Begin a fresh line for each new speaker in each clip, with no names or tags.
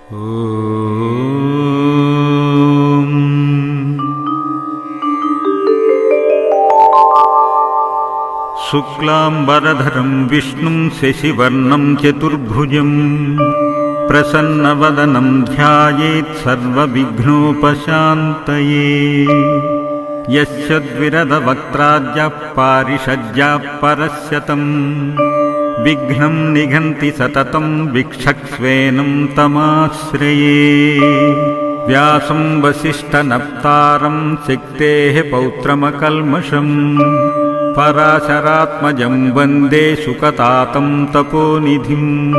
शुक्लांबरधरं विष्णुं शशिवर्णं चतुर्भुजं प्रसन्नवदनं ध्यायेत् सर्वविघ्नोपशान्तये। यस्य द्विरदवक्त्राद्यः पारिषद्यः परस्यतं विघ्नं निघन्ति सततं वीक्षक्स्वेनं तमाश्रये। व्यासं वसिष्ठनप्तारं सिक्तेः पौत्रमकल्मषम् पराशरात्मजं वन्दे सुकतातं तपोनिधिं।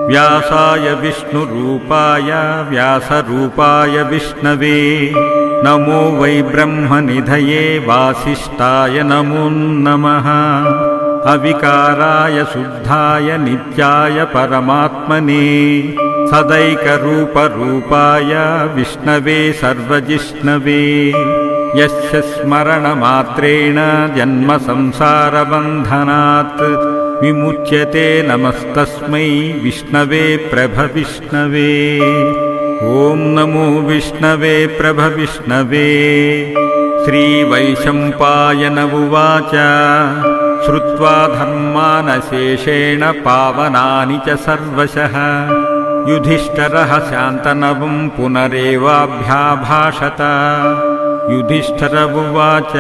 व्यासाय विष्णुरूपाय व्यासरूपाय विष्णवे नमो वै ब्रह्मनिधये वासिष्ठाय नमो नमः। अविकाराय शुद्धाय नित्याय परमात्मने सदैकरूपरूपाय विष्णवे सर्वजिष्णवे। यस्य स्मरणमात्रेण जन्मसंसारबन्धनात् विमुच्यते नमस्तस्मै विष्णवे प्रभविष्णवे। ॐ नमो विष्णवे प्रभविष्णवे। श्रीवैशम्पायन उवाच श्रुत्वा धर्मानशेषेण पावनानि च सर्वशः युधिष्ठिरः शान्तनवं पुनरेवाभ्याभाषत। युधिष्ठिर उवाच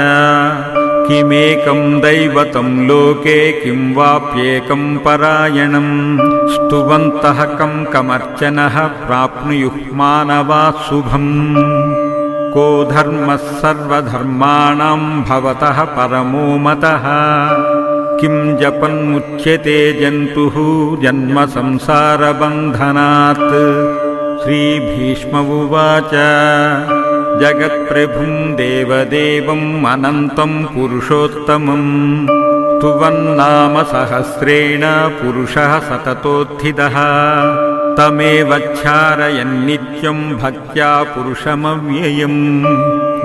किमेकं दैवतं लोके किं वाप्येकं परायणं स्तुवन्तः कं कमर्चनः प्राप्नुयुः मानवाः शुभम्। को धर्मः सर्वधर्माणां भवतः परमो मतः किं जपन्मुच्यते जन्तुः जन्म संसारबन्धनात्। श्रीभीष्म उवाच जगत्प्रभुं देवदेवम् अनन्तं पुरुषोत्तमं स्तुवन्नाम सहस्रेण पुरुषः सततोत्थितः। तमेव ध्यायन्नित्यं भक्त्या पुरुषमव्ययम्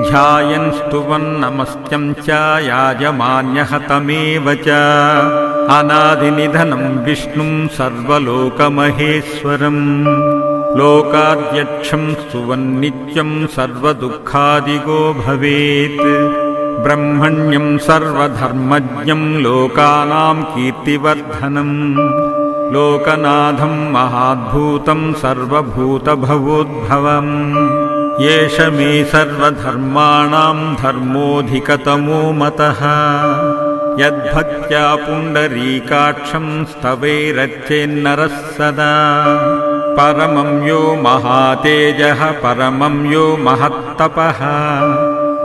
ध्यायन् स्तुवन् नमस्त्यं च याजमान्यः तमेव च। अनादिनिधनं विष्णुं सर्वलोकमहेश्वरम् लोकाध्यक्षं स्तुवन्नित्यं सर्वदुःखादिगो भवेत्। ब्रह्मण्यं सर्वधर्मज्ञं लोकानां कीर्तिवर्धनम् लोकनाथं महाद्भूतं सर्वभूतभवोद्भवम्। एष मे सर्वधर्माणां धर्मोऽधिकतमो मतः यद्भक्त्या पुण्डरीकाक्षं स्तवैरर्चेन्नरः सदा। परमं यो महातेजः परमं यो महत्तपः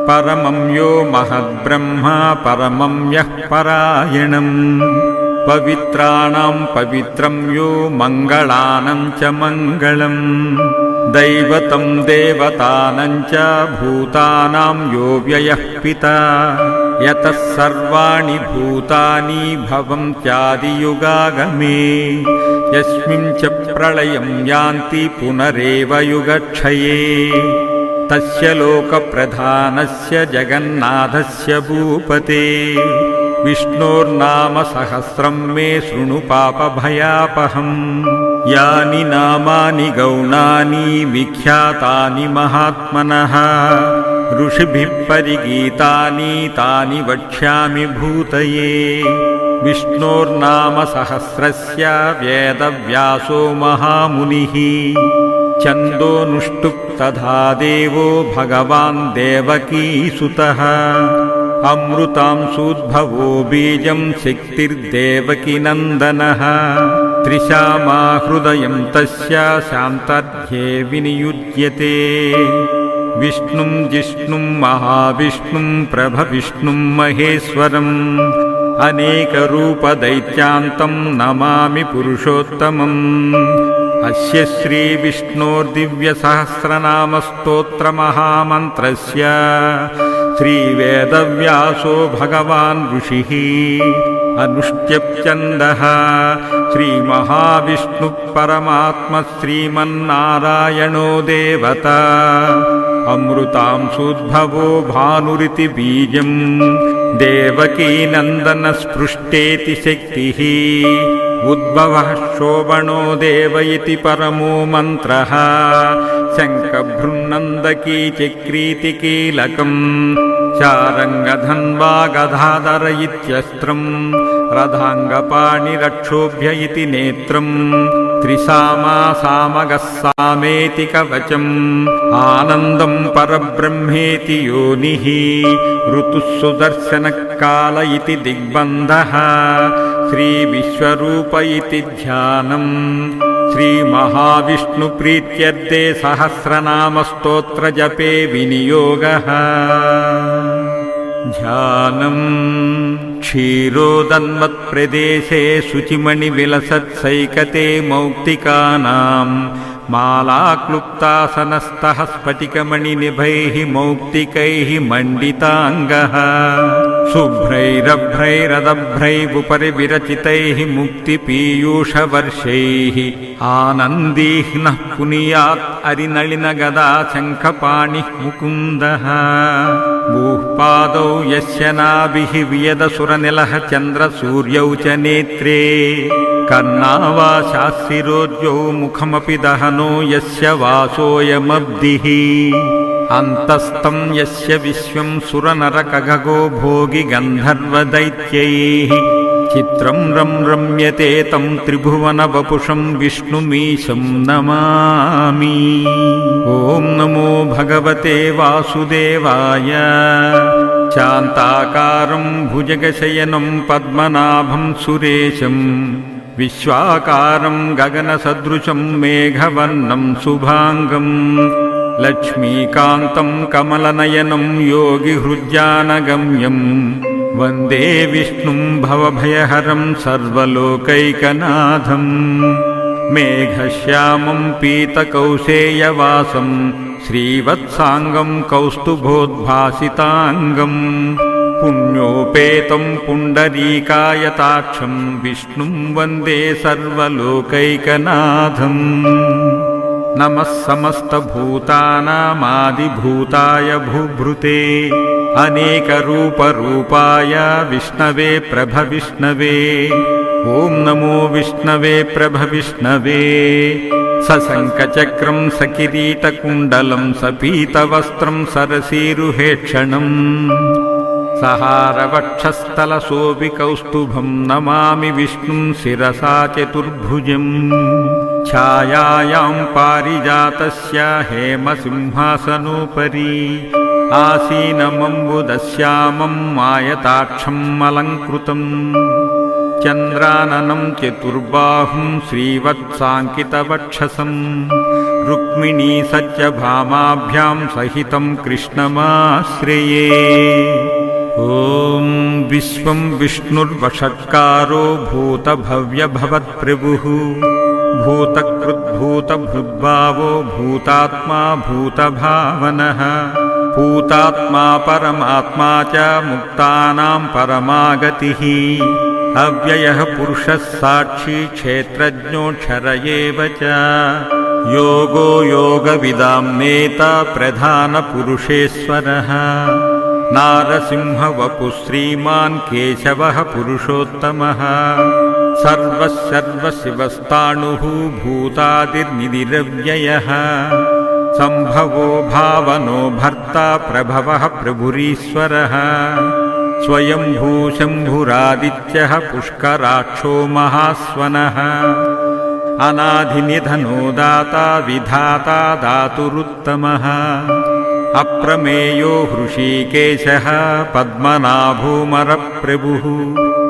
परमं यो महद्ब्रह्मा परमं यः परायणम्। पवित्राणां पवित्रं यो मङ्गलानं च मङ्गलम् दैवतं देवतानं च भूतानां यो व्ययः पिता। यतः सर्वाणि भूतानि भवन्त्यादियुगागमे यस्मिन् च प्रलयं यान्ति पुनरेव युगक्षये। तस्य लोकप्रधानस्य जगन्नाथस्य भूपते विष्णोर्नाम सहस्रं मे शृणु पापभयापहम्। यानि नामानि गौणानि विख्यातानि महात्मनः ऋषिभिः परिगीतानि तानि वक्ष्यामि भूतये। विष्णोर्नाम सहस्रस्य वेदव्यासो महामुनिः छन्दोनुष्टुप् तथा देवो भगवान् देवकीसुतः। अमृतांशूद्भवो बीजं सिक्तिर्देवकीनन्दनः त्रिशामा हृदयं तस्य शान्तर्ध्ये विनियुज्यते। विष्णुं जिष्णुं महाविष्णुं प्रभविष्णुं महेश्वरम् अनेकरूपदैत्यान्तं नमामि पुरुषोत्तमम्। अस्य श्रीविष्णोर्दिव्यसहस्रनामस्तोत्रमहामन्त्रस्य श्रीवेदव्यासो भगवान् ऋषिः अनुष्टुप्छन्दः। श्रीमहाविष्णुः परमात्मा श्रीमन्नारायणो देवता अमृतांशोद्भवो भानुरिति बीजम् देवकीनन्दनस्पृष्टेति शक्तिः उद्भवः शोभनो देव इति परमो मन्त्रः शङ्खभृन्नन्दकी चक्रीति कीलकम् चारङ्गधन्वा गदाधर इत्यस्त्रम् रथाङ्गपाणिरक्षोभ्य इति नेत्रम् त्रिसामा सामगः सामेति कवचम् आनन्दम् परब्रह्मेति योनिः ऋतुः सुदर्शनकाल इति दिग्बन्धः श्रीविश्वरूप इति ध्यानम् श्रीमहाविष्णुप्रीत्यर्थे सहस्रनामस्तोत्रजपे विनियोगः ध्यानम् क्षीरोदन्वत्प्रदेशे शुचिमणिविलसत्सैकते मौक्तिकानाम् मालाक्लुप्तासनस्तः स्फटिकमणिनिभैः मौक्तिकैः मण्डिताङ्गः शुभ्रैरभ्रैरदभ्रैरुपरि विरचितैः मुक्तिपीयूषवर्षैः आनन्दीह्नः पुनीयात् अरिनलिनगदा शङ्खपाणिः मुकुन्दः भूःपादौ यस्य नाभिः वियदसुरनिलः चन्द्रसूर्यौ च नेत्रे कर्णावाशाशिरोद्यौ मुखमपि दहनो यस्य वासोऽयमब्धिः अन्तस्तं यस्य विश्वं सुरनरकगगो भोगि गन्धर्वदैत्यैः चित्रं रम्यते तं त्रिभुवनवपुषं विष्णुमीशं नमामि। ॐ नमो भगवते वासुदेवाय। शान्ताकारं भुजगशयनं पद्मनाभं सुरेशं विश्वाकारं गगनसदृशं मेघवर्णं शुभाङ्गम् लक्ष्मीकान्तं कमलनयनं योगिहृद्यानगम्यं वन्दे विष्णुं भवभयहरं सर्वलोकैकनाथं मेघश्यामं पीतकौशेयवासं श्रीवत्साङ्गं कौस्तुभोद्भासिताङ्गं पुण्योपेतं पुण्डरीकायताक्षं विष्णुं वन्दे सर्वलोकैकनाथम्। नमः समस्तभूतानामादिभूताय भूभृते अनेकरूपरूपाय विष्णवे प्रभविष्णवे। ॐ नमो विष्णवे प्रभविष्णवे। सशङ्खचक्रं सकिरीटकुण्डलं सपीतवस्त्रं सरसीरुहेक्षणम् सहारवक्षस्थलशोभिकौस्तुभं नमामि विष्णुं शिरसा चतुर्भुजम्। छायायां पारिजातस्य हेमसिंहासनोपरि आसीनमम्बुदश्यामं आयताक्षम् अलङ्कृतम् चन्द्राननं चतुर्बाहुं श्रीवत्साङ्कितवक्षसं रुक्मिणी सत्यभामाभ्यां सहितं कृष्णमाश्रये। ॐ विश्वं विष्णुर्वषट्कारो भूतभव्यभवत्प्रभुः भूतकृद्भूतभृद्भावो भूतात्मा भूतभावनः भूतात्मा परमात्मा च मुक्तानां परमागतिः अव्ययः पुरुषः साक्षी क्षेत्रज्ञोऽक्षर एव च योगो योगविदां नेता प्रधानपुरुषेश्वरः नारसिंहवपुः श्रीमान् केशवः पुरुषोत्तमः सर्वशिवस्ताणुः भूतादिर्निधिरव्ययः सम्भवो भावनो भर्ता प्रभवः प्रभुरीश्वरः स्वयंभू शम्भुरादित्यः पुष्कराक्षो महास्वनः अनाधिनिधनो दाता विधाता दातुरुत्तमः अप्रमेयो हृषीकेशः पद्मनाभोमरप्रभुः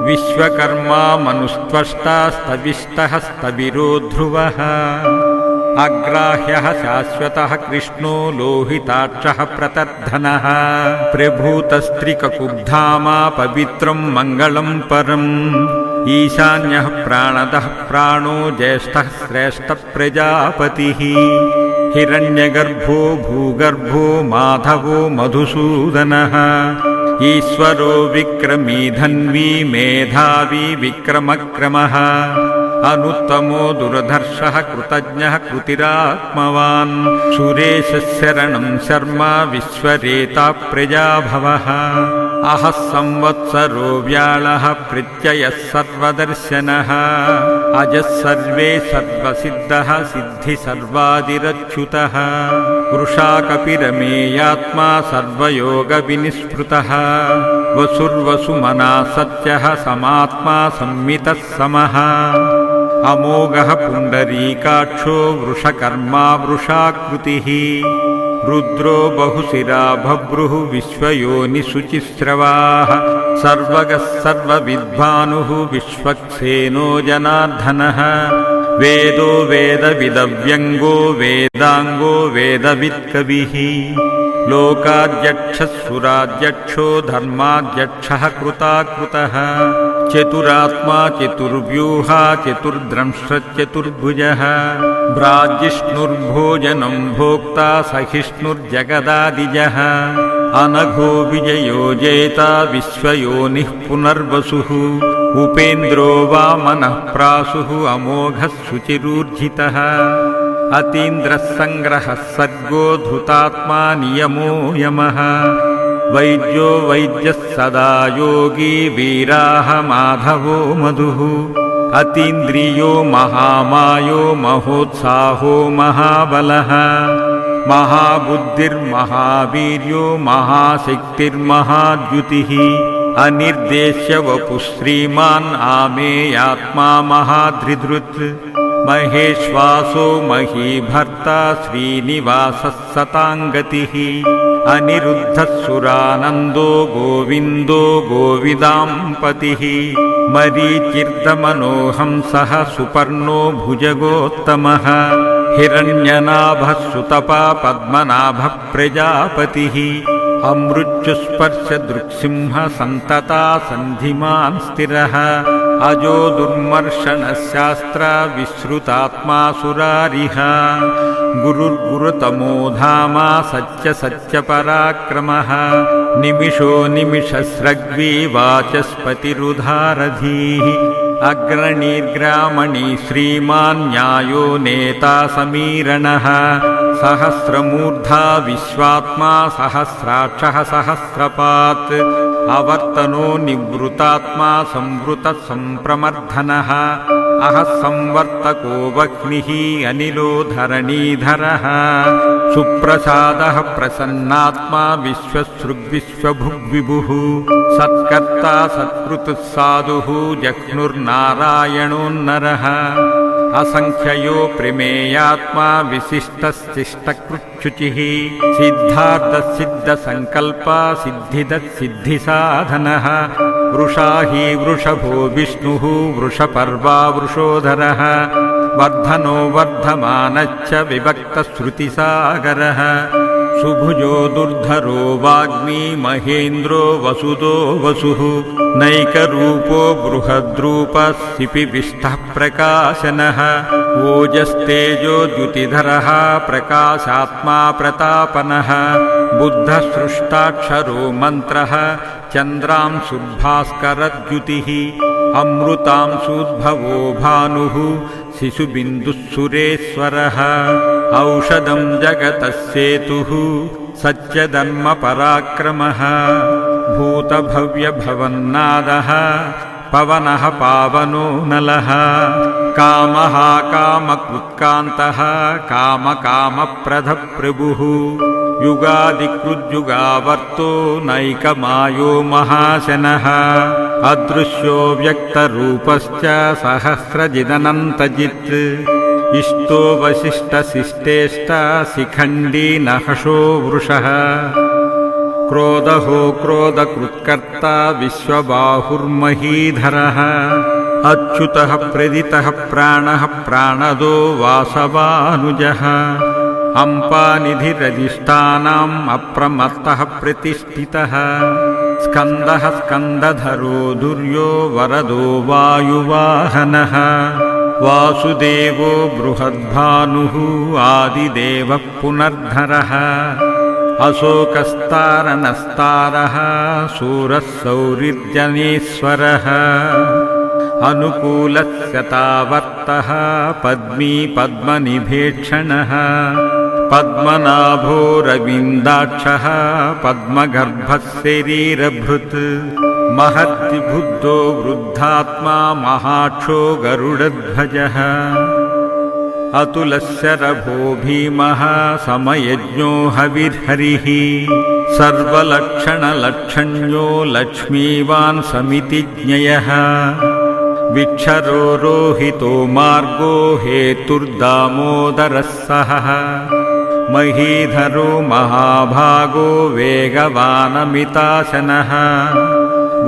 विश्वकर्मा मनुस्त्वष्टा स्तविष्टः स्तविरो ध्रुवः अग्राह्यः शाश्वतः कृष्णो लोहिताक्षः प्रतर्धनः प्रभूतस्त्रिककुब्धामा पवित्रं मङ्गलं परम् ईशान्यः प्राणदः प्राणो ज्येष्ठः श्रेष्ठः प्रजापतिः हिरण्यगर्भो भूगर्भो माधवो मधुसूदनः ईश्वरो विक्रमी धन्वी मेधावी विक्रमक्रमः अनुत्तमो दुर्धर्षः कृतज्ञः कृतिरात्मवान् सुरेशरणं शर्मा विश्वरेता प्रजाभवः अहः संवत्सरो व्याळः प्रत्ययः सर्वदर्शनः अजः सर्वे सर्वसिद्धः सिद्धि सर्वादिरच्युतः वृषा कपिरमेयात्मा सर्वयोगविनिस्पृतः वसुर्वसुमना सत्यः समात्मा संमितः समः अमोघः पुण्डरीकाक्षो वृषकर्मा वृषाकृतिः रुद्रो बहुशिरा बभ्रुः विश्वयोनिशुचिस्रवाः सर्वगः सर्वविद्भानुः विश्वक्सेनो जनार्दनः वेदो वेदविदव्यङ्गो वेदाङ्गो वेदवित्कविः लोकाध्यक्षः सुराध्यक्षो धर्माध्यक्षः कृताकृतः चतुरात्मा चतुर्व्यूहा चतुर्द्रंश्चतुर्भुजः भ्राजिष्णुर्भोजनं भोक्ता सहिष्णुर्जगदादिजः अनघो विजयो जेता विश्वयोनिः पुनर्वसुः उपेन्द्रो वामनः प्रासुः अमोघः शुचिरूर्जितः अतीन्द्रः सङ्ग्रहः सर्गो धृतात्मा नियमो यमः वैद्यो वैद्यः सदा योगी वीराः माधवो मधुः अतीन्द्रियो महामायो महोत्साहो महाबलः महाबुद्धिर्महावीर्यो महाशक्तिर्महाद्युतिः अनिर्देश्य वपुः श्रीमान् आमेयात्मा महाधृधृत् महेश्वासो महीभर्ता श्रीनिवासः सताङ्गतिः अनिरुद्धः सुरानन्दो गोविन्दो गोविदाम्पतिः मरीचिर्दमनोहंसः सुपर्णो भुजगोत्तमः हिरण्यनाभः सुतपा पद्मनाभः प्रजापतिः अमृत्युस्पर्शदृक्सिंह सन्तता सन्धिमान् स्थिरः अजो दुर्मर्शनशास्त्र विश्रुतात्मा सुरारिः गुरुर्गुरुतमो धामा सत्यपराक्रमः निमिषो निमिषस्रग्वी वाचस्पतिरुधारधीः अग्रणीर्ग्रामणी श्रीमान् न्यायो नेता समीरणः सहस्रमूर्धा विश्वात्मा सहस्राक्षः सहस्रपात् अवर्तनो निवृतात्मा संवृतः संप्रमर्दनः अहः संवर्तको वह्निः अनिलो धरणीधरः सुप्रसादः प्रसन्नात्मा विश्वसृग्विश्वभुग्विभुः सत्कर्ता सत्कृतः साधुः जह्नुर्नारायणोन्नरः असंख्ययो प्रमेयात्मा विशिष्टश्चिष्टकृच्छुचिः सिद्धार्थसिद्धसङ्कल्पा सिद्धिदत्सिद्धिसाधनः वृषा हि वृषभो विष्णुः वृषपर्वा वृषोधरः वर्धनो वर्धमानश्च विभक्तश्रुतिसागरः सुभुजो दुर्धरो वाग्मी महेन्द्रो वसुदो वसुः नैकरूपो बृहद्रूपः सिपिविष्टः प्रकाशनः ओजस्तेजो द्युतिधरः प्रकाशात्मा प्रतापनः बुद्धसृष्टाक्षरो मन्त्रः चन्द्रांशुर्भास्करद्युतिः अमृतांशुद्भवो भानुः शिशुबिन्दुः सुरेश्वरः औषधं जगतः सेतुः सत्यधर्मपराक्रमः भूतभव्यभवन्नादः पवनः पावनो नलः कामः कामकृत्कान्तः कामकामप्रदप्रभुः युगादिकृद्युगावर्तो नैकमायो महाशनः अदृश्यो व्यक्तरूपश्च सहस्रजिदनन्तजित् इष्टो वसिष्ठशिष्टेष्ट शिखण्डी नहशो वृषः क्रोधहो क्रोधकृत्कर्ता विश्वबाहुर्महीधरः अच्युतः प्रदितः प्राणः प्राणदो वासवानुजः अम्पानिधिरधिष्ठानाम् अप्रमत्तः प्रतिष्ठितः स्कन्दः स्कन्दधरो दुर्यो वरदो वायुवाहनः वासुदेवो बृहद्भानुः आदिदेवः पुनर्धरः अशोकस्तारणस्तारः शूरः सौरिर्जनेश्वरः अनुकूलस्य तावर्तः पद्मी पद्मनिभेक्षणः पद्मनाभो रवीन्दाक्षः पद्मगर्भः शरीरभृत् महद्विबुद्धो वृद्धात्मा महाक्षो गरुडध्वजः अतुलस्य रभो भीमः समयज्ञो हविर्हरिः सर्वलक्षणलक्षण्यो लक्ष्मीवान् समितिज्ञयः विक्षरो रोहितो मार्गो हेतुर्दामोदरः सहः महीधरो महाभागो वेगवानमिताशनः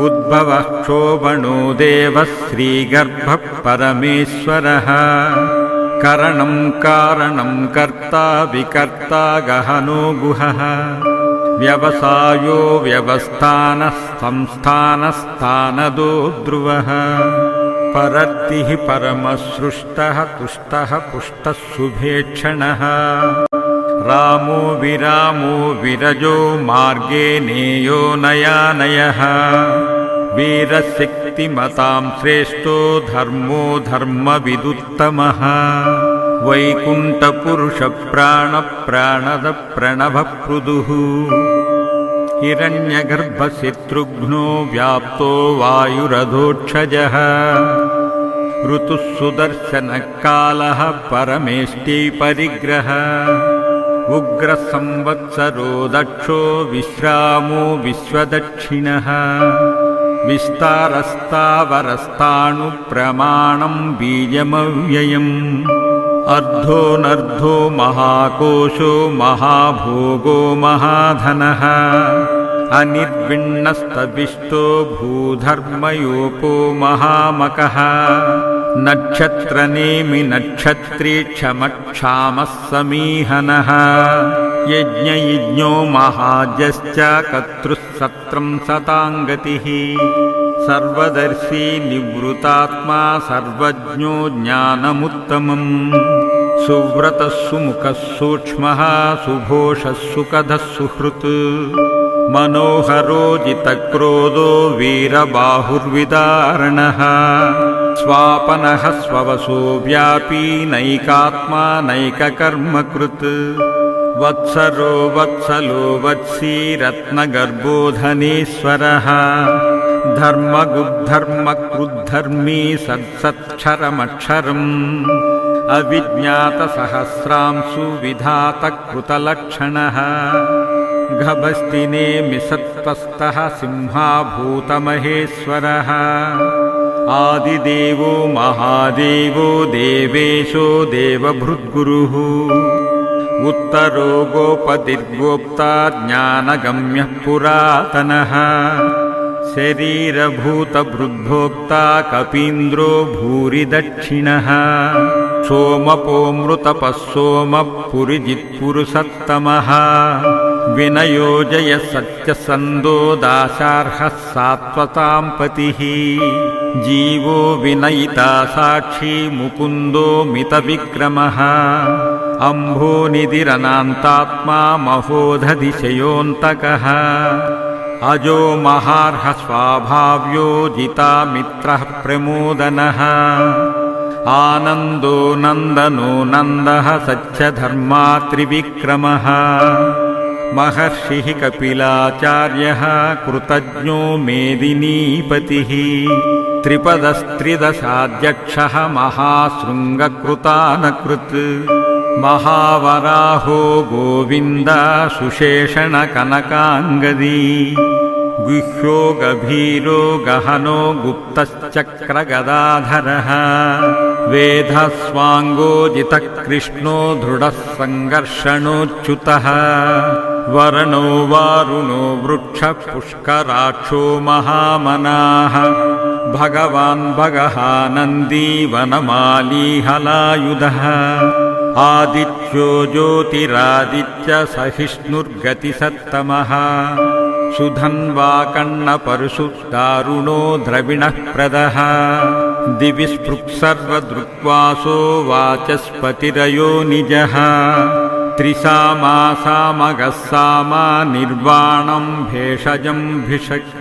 उद्भवः क्षोभणो देवः श्रीगर्भः परमेश्वरः करणं कारणं कर्ता विकर्ता गहनो गुहः व्यवसायो व्यवस्थानः संस्थानस्थानदो ध्रुवः परर्तिः परमसृष्टः तुष्टः पुष्टः शुभेक्षणः रामो विरामो विरजो मार्गे नेयो नयानयः वीरशक्तिमतां श्रेष्ठो धर्मो धर्मविदुत्तमः वैकुण्ठपुरुषप्राणप्राणदप्रणवपृदुः हिरण्यगर्भशत्रुघ्नो व्याप्तो वायुरधोक्षजः ऋतुः सुदर्शनकालः परमेष्टि परिग्रह उग्रसंवत्सरो दक्षो विश्रामो विश्वदक्षिणः विस्तारस्तावरस्ताणुप्रमाणं बीजमव्ययम् अर्धोऽनर्धो महाकोशो महाभोगो महाधनः अनिर्विण्णस्तविष्टो भूधर्मयोपो महामकः नक्षत्रनेमि नक्षत्रीक्षमक्षामः समीहनः यज्ञयज्ञो महाजश्च कत्रुः सत्रं सताङ्गतिः सर्वदर्शी निवृतात्मा सर्वज्ञो ज्ञानमुत्तमम् सुव्रतः सुमुखः सूक्ष्मः सुघोषः सुखदः सुहृत् मनोहरो जितक्रोधो वीरबाहुर्विदारणः स्वापनः स्ववसो व्यापी नैकात्मा नैककर्मकृत् वत्सरो वत्सलो वत्सी रत्नगर्भो धनेश्वरः धर्मगुद्धर्मकृद्धर्मी सत्सत्क्षरमक्षरम् अविज्ञातसहस्रांशु विधातकृतलक्षणः गभस्तिनेमि सत्त्वस्तः सिंहाभूतमहेश्वरः आदिदेवो महादेवो देवेशो देवभृद्गुरुः उत्तरो गोपतिर्गोप्ता ज्ञानगम्यः पुरातनः शरीरभूतभृद्भोक्ता कपीन्द्रो भूरि दक्षिणः सोमपोऽमृतपः सोमः पुरिजित्पुरुषत्तमः विनयोजय सत्यसन्दो दाशार्हः सात्वतां पतिः जीवो विनयिता साक्षी मुकुन्दो मितविक्रमः अम्भोनिधिरनान्तात्मा महोदधिशयोऽन्तकः अजो महार्ह स्वाभाव्यो जितामित्रः प्रमोदनः आनन्दो नन्दनो नन्दः सत्यधर्मा त्रिविक्रमः महर्षिः कपिलाचार्यः कृतज्ञो मेदिनीपतिः त्रिपदस्त्रिदशाध्यक्षः महाशृङ्गकृतानकृत् महावराहो गोविन्द सुशेषणकनकाङ्गदी गुह्यो गभीरो गहनो गुप्तश्चक्रगदाधरः वेधस्वाङ्गोजितकृष्णो दृढः सङ्घर्षणोच्युतः वरणो वारुणो वृक्षः पुष्कराक्षो महामनाः भगवान् भगः नन्दी वनमाली हलायुधः आदित्यो ज्योतिरादित्य सहिष्णुर्गतिसत्तमः सुधन्वाकर्णपरशु दारुणो द्रविणः प्रदः दिवि स्पृक्सर्वदृक्वासो वाचस्पतिरयो निजः त्रिसामासामगः सामा निर्वाणं भेषजं भिषक्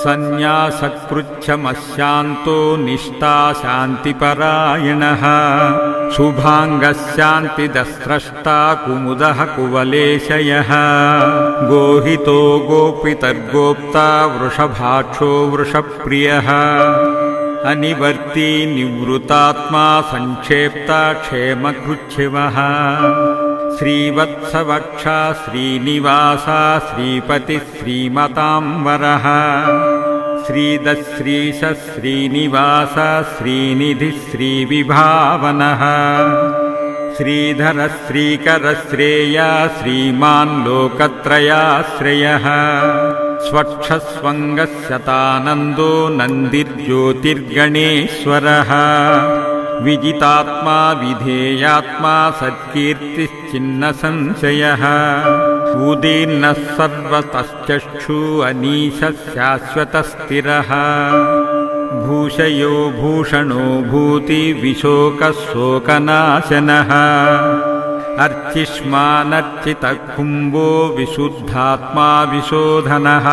सन्न्यासकृच्छमशान्तो निष्ठा शान्तिपरायणः शुभाङ्गशान्तिदस्रष्टा कुमुदः कुवलेशयः गोहितो गोपितर्गोप्ता वृषभाक्षो वृषप्रियः अनिवर्ती निवृतात्मा संक्षेप्ता क्षेमकृच्छिवः श्रीवत्सवक्षा श्रीनिवासा श्रीपतिः श्रीमताम्बरः श्रीदश्रीश श्रीनिवास श्रीनिधिः श्रीविभावनः श्रीधर श्रीकर श्रेया श्रीमान् लोकत्रयाश्रयः स्वक्षस्वङ्गशतानन्दो नन्दिर्ज्योतिर्गणेश्वरः विजितात्मा विधेयात्मा सत्कीर्तिश्चिन्नसंशयः उदीर्णः सर्वतश्चक्षु अनीशः शाश्वतस्थिरः भूषयो भूषणो भूतिविशोकः शोकनाशनः अर्चिष्मानर्चितकुम्भो विशुद्धात्मा विशोधनः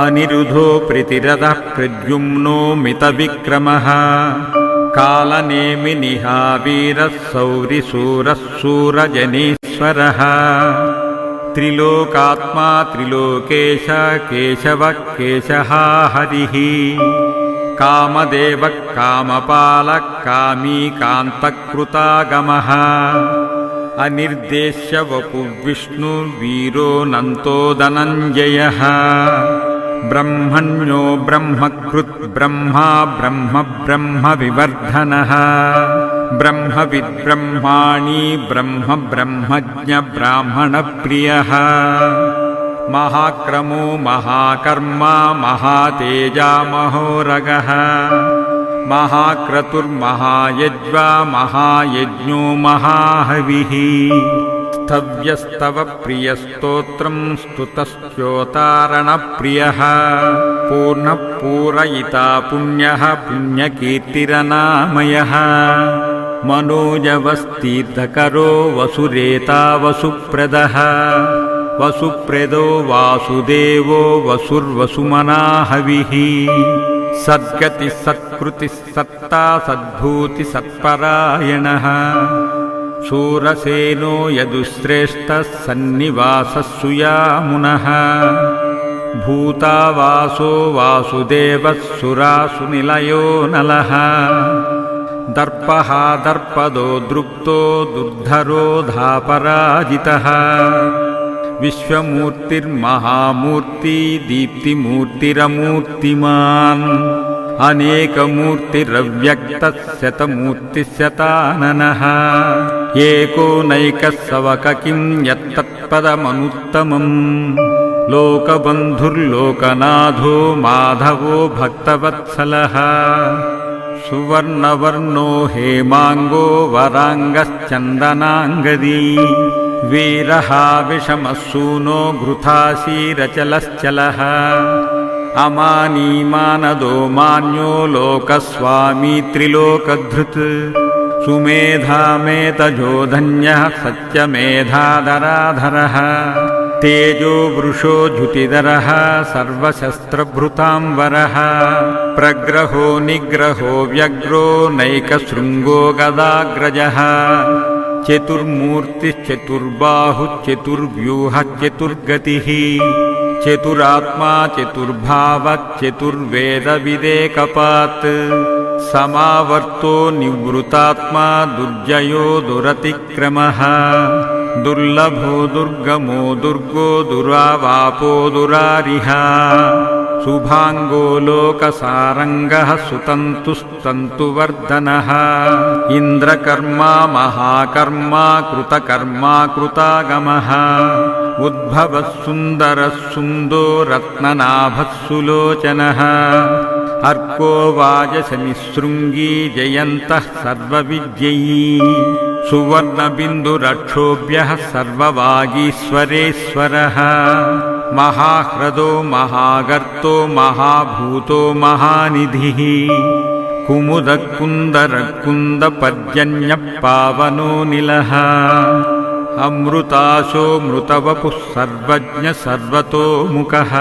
अनिरुद्धो प्रीतिरथः प्रद्युम्नो मितविक्रमः कालनेमिनिहा वीरः सौरिशूरः शूरजनेश्वरः त्रिलोकात्मा त्रिलोकेश केशवः केशः हरिः कामदेवः कामपालः कामी कान्तकृतागमः अनिर्देश्य वपुर्विष्णुर्वीरोऽनन्तो धनञ्जयः ब्रह्मण्यो ब्रह्मकृत् ब्रह्मा ब्रह्म ब्रह्मविवर्धनः ब्रह्मविद्ब्रह्माणि ब्रह्म ब्रह्मज्ञ ब्राह्मणप्रियः महाक्रमो महाकर्मा महातेजा महोरगः महाक्रतुर्महायज्वा महायज्ञो महाहविः स्तव्यस्तव प्रियस्तोत्रं स्तुतश्चोतारणप्रियः पूर्णः पूरयिता पुण्यः पुण्यकीर्तिरनामयः मनोजवस्तीर्थकरो वसुरेता वसुप्रदः वसुप्रदो वासुदेवो वसुर्वसुमनाहविः सद्गति सत्कृति सत्ता सद्भूति सत्परायणः शूरसेनो यदुश्रेष्ठः सन्निवासः सुयामुनः भूतावासो वासुदेवः सुरासुनिलयो नलः दर्पः दर्पदो दृप्तो दुर्धरो धापराजितः विश्वमूर्तिर्महामूर्ति दीप्तिमूर्तिरमूर्तिमान् अनेकमूर्तिरव्यक्तः शतमूर्तिशताननः एकोनैकः सवक किं यत्तत्पदमनुत्तमम् लोकबन्धुर्लोकनाथो माधवो भक्तवत्सलः सुवर्णवर्णो हेमाङ्गो वराङ्गश्चन्दनाङ्गदी वीरः विषमसूनो घृताशीरचलश्चलः अमानीमानदो मान्यो लोकस्वामी त्रिलोकधृत् सुमेधामेतजो धन्यः सत्यमेधाधराधरः तेजो वृषो द्युतिधरः सर्वशस्त्रभृताम्बरः प्रग्रहो निग्रहो व्यग्रो नैकशृङ्गो गदाग्रजः चतुर्मूर्तिश्चतुर्बाहुश्चतुर्व्यूहश्चतुर्गतिः चतुरात्मा चतुर्भावश्चतुर्वेदविदेकपात् समावर्तो निवृतात्मा दुर्जयो दुरतिक्रमः दुर्लभो दुर्गमो दुर्गो दुरावापो दुरारिः शुभाङ्गो लोकसारङ्गः सुतन्तुस्तन्तुवर्धनः इन्द्रकर्मा महाकर्मा कृतकर्मा कृतागमः उद्भवः सुन्दरः सुन्दो रत्ननाभः सुलोचनः अर्को वाजशनिशृङ्गी जयन्तः सर्वविद्ययी सुवर्णबिन्दुरक्षोभ्यः सर्ववागीश्वरेश्वरः महाह्रदो महागर्तो महाभूतो महानिधिः कुमुदकुन्दरकुन्दपर्जन्यः पावनो निलः अमृताशो मृतवपुः सर्वज्ञ सर्वतोमुखः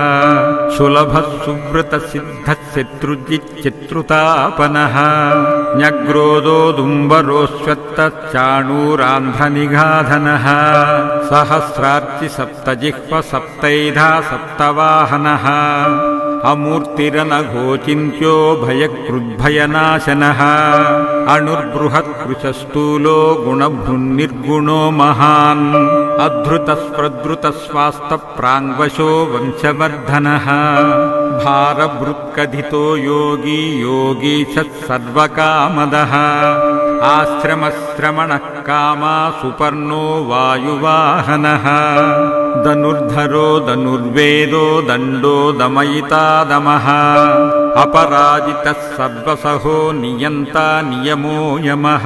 सुलभः सुव्रतः सिद्धः शत्रुजिच्चित्रुतापनः न्यग्रोदोदुम्बरोऽश्वत्थश्चाणूरान्ध्रनिगाधनः सहस्रार्चि सप्तजिह्व सप्तैधा सप्तवाहनः अमूर्तिरनघोचिन्त्यो भयकृद्भयनाशनः अणुर्बृहत्कृशस्थूलो गुणभृन्निर्गुणो महान् अधृतस्प्रधृतस्वास्तप्राङ्वशो वंशवर्धनः भारभृत्कथितो योगी योगीशः सर्वकामदः आश्रमश्रमणः कामा सुपर्णो वायुवाहनः धनुर्धरो धनुर्वेदो दण्डो दमयितादमः अपराजितः सर्वसहो नियन्ता नियमो यमः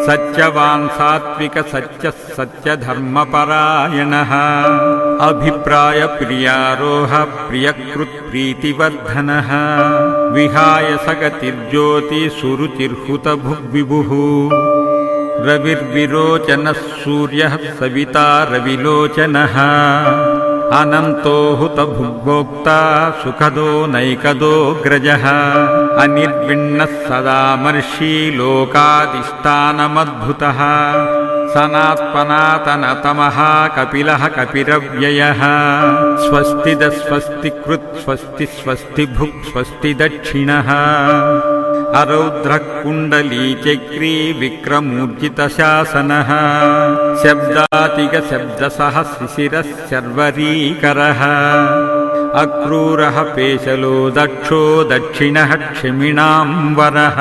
सत्यवान् सात्विक सत्यः सत्यधर्मपरायणः अभिप्रायप्रियारोह प्रियकृत्प्रीतिवर्धनः विहाय सगतिर्ज्योति सुरुचिर्हुतभुग्विभुः रविर्विरोचनः सूर्यः सविता रविलोचनः अनन्तो हुतभुग्भोक्ता सुखदो नैकदोऽग्रजः अनिर्विण्णः सदामर्षी लोकादिष्टानमद्भुतः सनात्पनातनतमः कपिलः कपिरव्ययः स्वस्तिदस्वस्तिकृत् स्वस्ति स्वस्तिभुक् स्वस्ति दक्षिणः अरौद्रः कुण्डलीचक्री विक्रमूर्जितशासनः शब्दातिगशब्दसः शिशिरः शर्वरीकरः अक्रूरः पेशलो दक्षो दक्षिणः क्षिमिणाम्बरः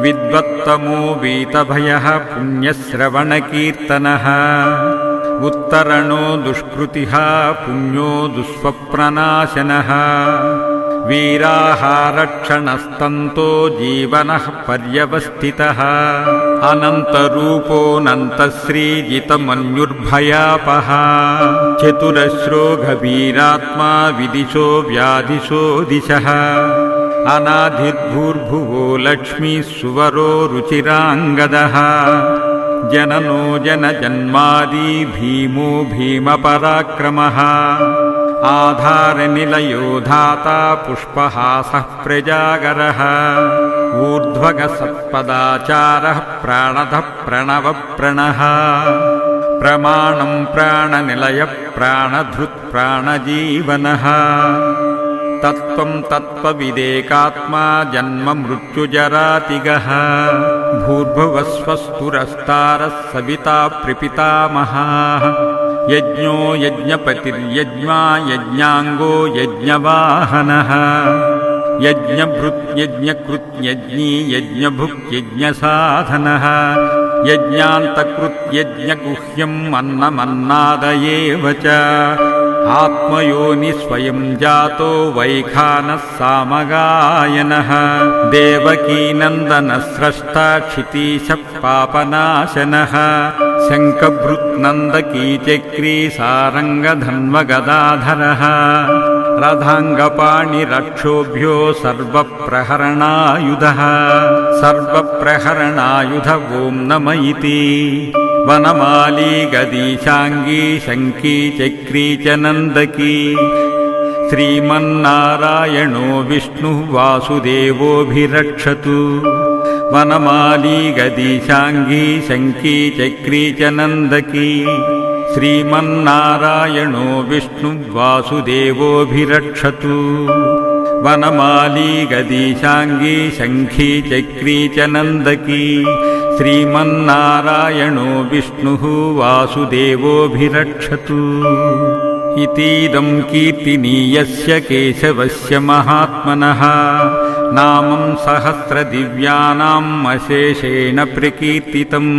विद्वत्तमो वीतभयः पुण्यश्रवणकीर्तनः उत्तरणो दुष्कृतिः पुण्यो दुष्स्वप्ननाशनः वीराहारक्षणस्तन्तो जीवनः पर्यवस्थितः अनन्तरूपोऽनन्तश्रीजितमन्युर्भयापः चतुरश्रो गभीरात्मा विदिशो व्याधिशो दिशः अनाधिर्भूर्भुवो लक्ष्मी सुवरो रुचिराङ्गदः जननो जनजन्मादि भीमो भीमपराक्रमः आधारनिलयो धाता पुष्पहासः प्रजागरः ऊर्ध्वगसत्पदाचारः प्राणदः प्रणवप्रणः प्रमाणं प्राणनिलय प्राणधृत् प्राणजीवनः तत्त्वं तत्त्वविदेकात्मा जन्म मृत्युजरातिगः भूर्भुवस्वस्तुरस्तारः सविता प्रपितामहाः यज्ञो यज्ञपतिर्यज्ञा यज्ञाङ्गो यज्ञवाहनः यज्ञभृत् यज्ञकृत् यज्ञी यज्ञभुक् यज्ञसाधनः यज्ञान्तकृत् यज्ञगुह्यम् अन्नमन्नादयेव च आत्मयोनि स्वयं जातो वैखानः सामगायनः देवकीनन्दनः स्रष्टा क्षितीशः पापनाशनः शङ्खभृत्नन्दकीचक्री सारङ्गधन्वगदाधरः रथाङ्गपाणिरक्षोभ्यो सर्वप्रहरणायुधः सर्वप्रहरणायुध ॐ नम इति वनमाली गदीशाङ्गी शङ्की चक्री च नन्दकी श्रीमन्नारायणो विष्णुः वासुदेवोऽभिरक्षतु वनमाली गदीशाङ्गी शङ्की चक्री च नन्दकी श्रीमन्नारायणो विष्णुः वासुदेवोऽभिरक्षतु वनमाली गदीशाङ्गी शङ्खी चक्री च नन्दकी श्रीमन्नारायणो विष्णुः वासुदेवोऽभिरक्षतु इतीदं कीर्तिनीयस्य केशवस्य महात्मनः नामं सहस्रदिव्यानाम् अशेषेण प्रकीर्तितम्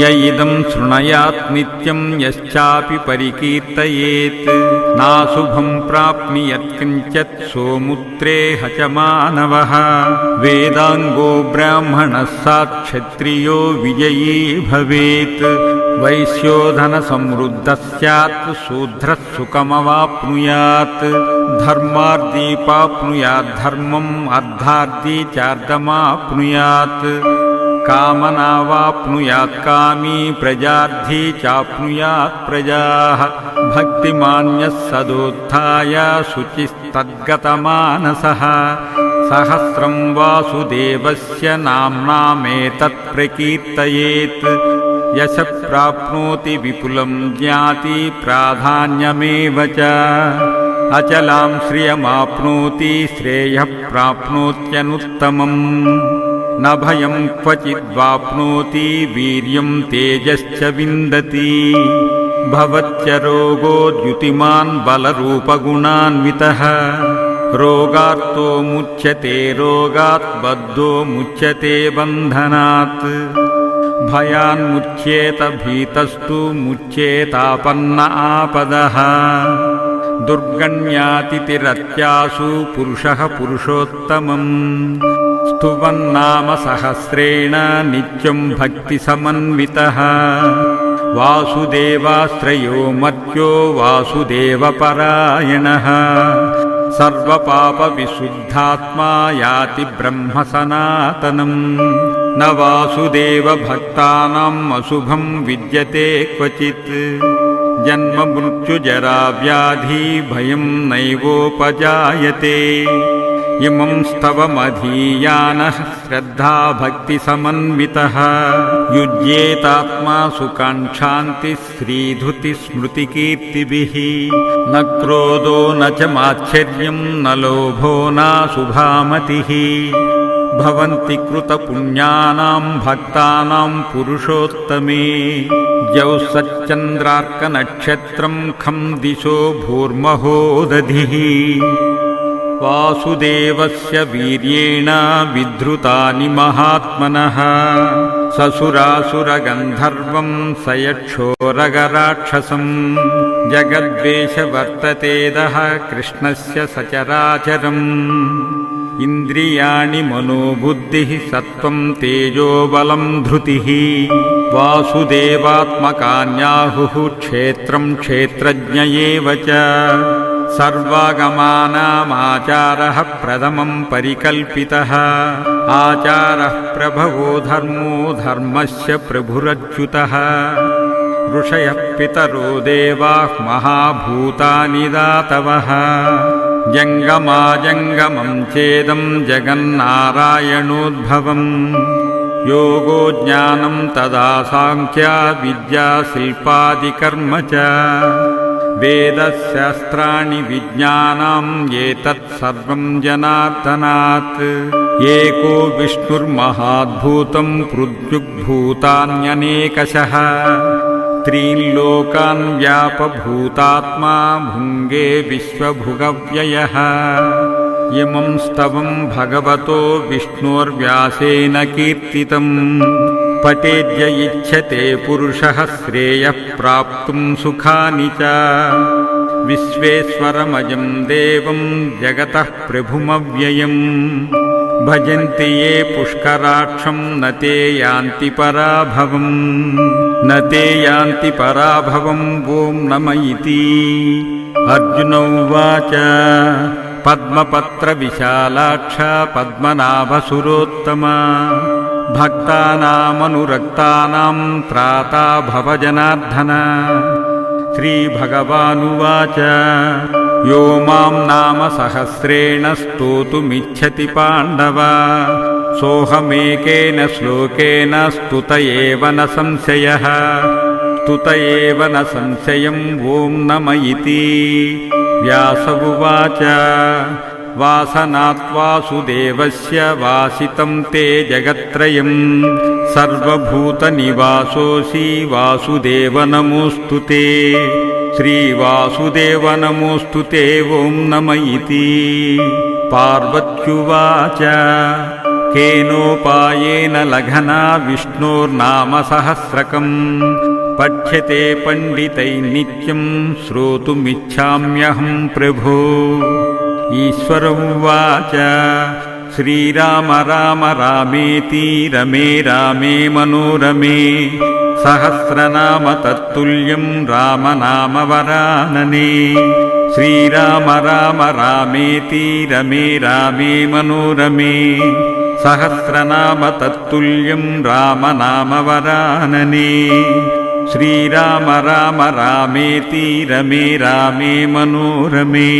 य इदं शृणुयात् नित्यं यश्चापि परिकीर्तयेत् नाशुभं प्राप्नुयात् किञ्चित् सोमुत्रेह च मानवः वेदाङ्गो ब्राह्मणः सात् क्षत्रियो विजयी भवेत् वैश्यो धनसमृद्धः स्यात् शूद्रः सुखमवाप्नुयात् धर्मार्धी प्राप्नुयात् धर्मम् अर्धार्धी चार्धमाप्नुयात् कामनावाप्नुयात् कामी प्रजार्थी चाप्नुयात् प्रजाः भक्तिमान्यः सदोत्थाय शुचिस्तद्गतमानसः सहस्रं वासुदेवस्य नाम्नामेतत् प्रकीर्तयेत् यशः प्राप्नोति विपुलं ज्ञाति प्राधान्यमेव च अचलां श्रियमाप्नोति श्रेयः प्राप्नोत्यनुत्तमम् न भयं क्वचिद्वाप्नोति वीर्यं तेजश्च विन्दति भवत्य रोगो द्युतिमान् बलरूपगुणान्वितः रोगार्तो मुच्यते रोगात् बद्धो मुच्यते बन्धनात् भयान्मुच्येत भीतस्तु मुच्येतापन्न आपदः दुर्गण्यातिथिरत्यासु पुरुषः पुरुषोत्तमम् स्तुवन्नाम सहस्रेण नित्यं भक्तिसमन्वितः वासुदेवाश्रयो मर्त्यो वासुदेवपरायणः सर्वपापविशुद्धात्मा याति ब्रह्म सनातनम् न वासुदेवभक्तानाम् अशुभं विद्यते क्वचित् जन्म मृत्युजरा व्याधि भयं नैवोपजायते इमं स्तवमधीयानः श्रद्धा भक्तिसमन्वितः युज्येतात्मा सुकाङ्क्षान्तिः श्रीधृतिस्मृतिकीर्तिभिः न क्रोधो न च माच्छर्यं न लोभो नाशुभामतिः भवन्ति कृतपुण्यानां भक्तानां पुरुषोत्तमे द्यौश्चन्द्रार्कनक्षत्रं खं दिशो भूर्महो दधिः वासुदेवस्य वीर्येण विधृतानि महात्मनः ससुरासुरगन्धर्वं स यक्षोरगराक्षसं जगद्वेषवर्ततेदः कृष्णस्य सचराचरम् इन्द्रियाणि मनोबुद्धिः सत्त्वं तेजो बलं धृतिः वासुदेवात्मकान्याहुः क्षेत्रं क्षेत्रज्ञ एव च सर्वागमानामाचारः प्रथमं परिकल्पितः आचारः प्रभवो धर्मो धर्मस्य प्रभुरच्युतः ऋषयः पितरो देवाः महाभूतानि दातवः जङ्गमाजङ्गमं चेदं जगन्नारायणोद्भवम् योगो ज्ञानं तदा साङ्ख्या विद्या शिल्पादिकर्म च वेदशास्त्राणि विज्ञानम् एतत् सर्वं जनार्दनात् एको विष्णुर्महाद्भूतं पृथग्भूतान्यनेकशः त्रीन् लोकान् व्यापभूतात्मा भुङ्गे विश्वभुगव्ययः इमं स्तवं भगवतो विष्णोर्व्यासेन कीर्तितम् पठेद्य इच्छते पुरुषः श्रेयः प्राप्तुं सुखानि च विश्वेश्वरमजं देवं जगतः प्रभुमव्ययम् भजन्ति ये पुष्कराक्षं न ते यान्ति पराभवम् न ते यान्ति पराभवम् ॐ नम इति अर्जुन उवाच पद्मपत्रविशालाक्ष पद्मनाभसुरोत्तमा भक्तानामनुरक्तानां त्राता भव जनार्दन श्रीभगवानुवाच यो मां नाम सहस्रेण स्तोतुमिच्छति पाण्डव सोऽहमेकेन श्लोकेन स्तुत एव न संशयः स्तुत एव न संशयम् ॐ नम इति व्यास उवाच वासनात् वासुदेवस्य वासितं ते जगत्त्रयम् सर्वभूतनिवासोऽसि वासुदेव नमोऽस्तु ते श्रीवासुदेव नमोऽस्तु ते ॐ नम इति पार्वत्युवाच केनोपायेन लघना विष्णोर्नाम सहस्रकम् पठ्यते पण्डितैः नित्यं श्रोतुमिच्छाम्यहं प्रभो ईश्वर उवाच श्रीराम राम रामेति रमे रामे मनोरमे सहस्रनाम तत्तुल्यं रामनाम वरानने श्रीराम राम रामेति रमे रामे मनोरमे सहस्रनाम तत्तुल्यं रामनामवरानने श्रीराम राम रामेति रमे रामे मनोरमे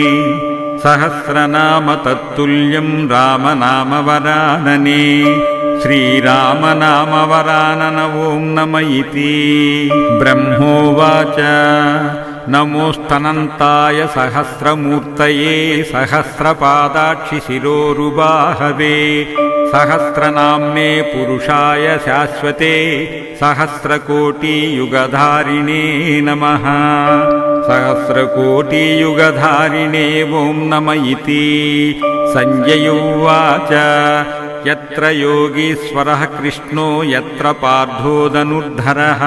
सहस्रनाम तत्तुल्यं रामनामवरानने श्रीरामनामवरानन ॐ नम इति। ब्रह्मोवाच नमोस्तनन्ताय सहस्रमूर्तये सहस्रपादाक्षि शिरोरुबाहवे सहस्रनाम्ने पुरुषाय शाश्वते सहस्रकोटियुगधारिणे नमः। सहस्रकोटियुगधारिणे ॐ नम इति। संजय उवाच यत्र योगीश्वरः कृष्णो यत्र पार्थो धनुर्धरः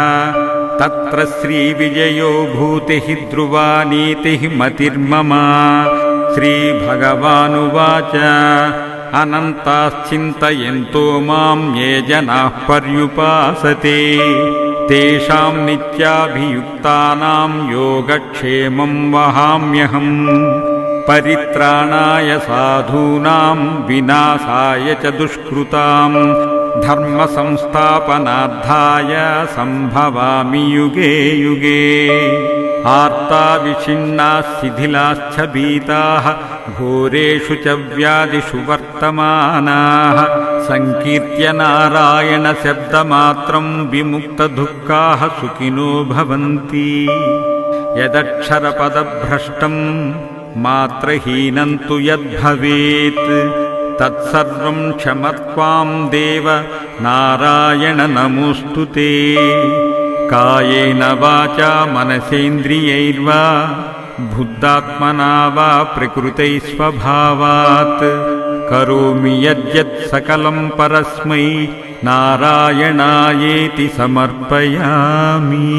तत्र श्रीविजयो भूतिः ध्रुवा नीतिः मतिर्मम। श्रीभगवानुवाच अनन्ताश्चिन्तयन्तो मां ये जनाः पर्युपासते तेषां नित्याभियुक्तानां योगक्षेमं वहाम्यहम्। परित्राणाय साधूनां विनाशाय च दुष्कृतां धर्मसंस्थापनार्थाय सम्भवामि युगे युगे। आर्ताविषिन्नाः शिथिलाश्च भीताः घोरेषु च व्याधिषु वर्तमानाः संकीर्त्य नारायणशब्दमात्रं विमुक्तदुःखाः सुखिनो भवन्ति। यदक्षरपदभ्रष्टं मात्रहीनं तु यद्भवेत् तत्सर्वं क्षमत्वां देव नारायण नमोऽस्तु ते। कायेन वाचा मनसेन्द्रियैर्वा बुद्धात्मना वा प्रकृते स्वभावात् करोमि यद्यत् सकलं परस्मै नारायणायेति समर्पयामि।